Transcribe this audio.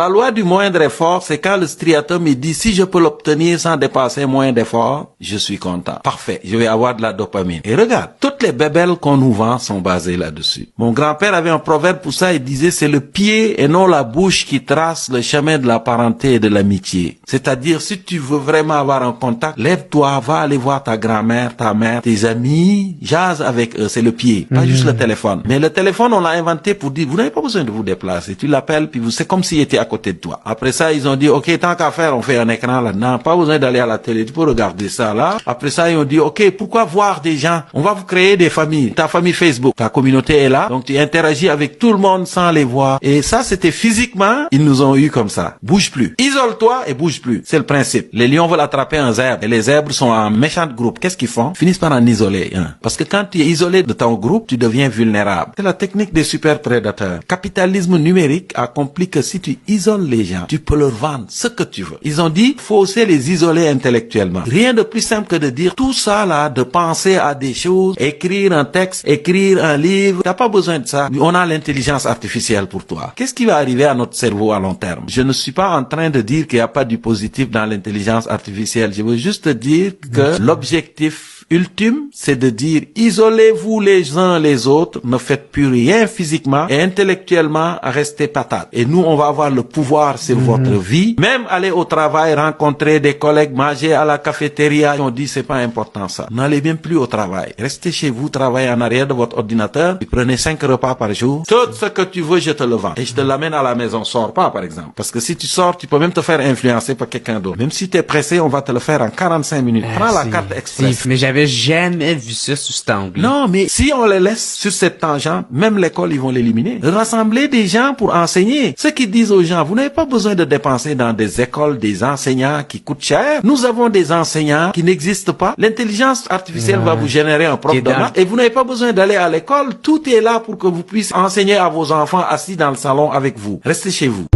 La loi du moindre effort, c'est quand le striateur me dit si je peux l'obtenir sans dépasser moins d'efforts, je suis content. Parfait, je vais avoir de la dopamine. Et regarde, toutes les bébelles qu'on nous vend sont basées là-dessus. Mon grand-père avait un proverbe pour ça, il disait c'est le pied et non la bouche qui trace le chemin de la parenté et de l'amitié. C'est-à-dire si tu veux vraiment avoir un contact, lève-toi, va aller voir ta grand-mère, ta mère, tes amis, jase avec eux, c'est le pied, pas juste le téléphone. Mais le téléphone, on l'a inventé pour dire, vous n'avez pas besoin de vous déplacer. Tu l'appelles, puis c'est comme s'il était à côté de toi. Après ça, ils ont dit, ok, tant qu'à faire, on fait un écran là-dedans. Pas besoin d'aller à la télé, tu peux regarder ça là. Après ça, ils ont dit, ok, pourquoi voir des gens? On va vous créer des familles. Ta famille Facebook, ta communauté est là. Donc tu interagis avec tout le monde sans les voir. Et ça, c'était physiquement, ils nous ont eu comme ça. Bouge plus. Isole-toi et bouge plus. C'est le principe. Les lions veulent attraper un zèbre. Et les zèbres sont en méchant groupe. Qu'est-ce qu'ils font? Ils finissent par en isoler. Parce que quand tu es isolé de ton groupe, tu deviens vulnérable. C'est la technique des super prédateurs. Capitalisme numérique accomplit que si tu isoles les gens, tu peux leur vendre ce que tu veux. Ils ont dit, faut aussi les isoler intellectuellement. Rien de plus simple que de dire tout ça là, de penser à des choses, écrire un texte, écrire un livre. T'as pas besoin de ça. On a l'intelligence artificielle pour toi. Qu'est-ce qui va arriver à notre cerveau à long terme? Je ne suis pas en train de dire qu'il n'y a pas du positif dans l'intelligence artificielle. Je veux juste dire que l'objectif ultime, c'est de dire isolez-vous les uns les autres, ne faites plus rien physiquement et intellectuellement, restez patate. Et nous, on va avoir le pouvoir sur votre vie. Même aller au travail, rencontrer des collègues, manger à la cafétéria, on dit c'est pas important ça. N'allez même plus au travail. Restez chez vous, travaillez en arrière de votre ordinateur, et prenez 5 repas par jour. Tout ce que tu veux, je te le vends. Et je te l'amène à la maison. Sors pas, par exemple. Parce que si tu sors, tu peux même te faire influencer par quelqu'un d'autre. Même si tu es pressé, on va te le faire en 45 minutes. Prends la carte express. Mais j'avais jamais vu ça sous cet angle. Non, mais si on les laisse sur cette tangente, même l'école, ils vont l'éliminer. Rassembler des gens pour enseigner. Ceux qui disent aux gens, vous n'avez pas besoin de dépenser dans des écoles des enseignants qui coûtent cher. Nous avons des enseignants qui n'existent pas. L'intelligence artificielle va vous générer un prof de maths et vous n'avez pas besoin d'aller à l'école. Tout est là pour que vous puissiez enseigner à vos enfants assis dans le salon avec vous. Restez chez vous.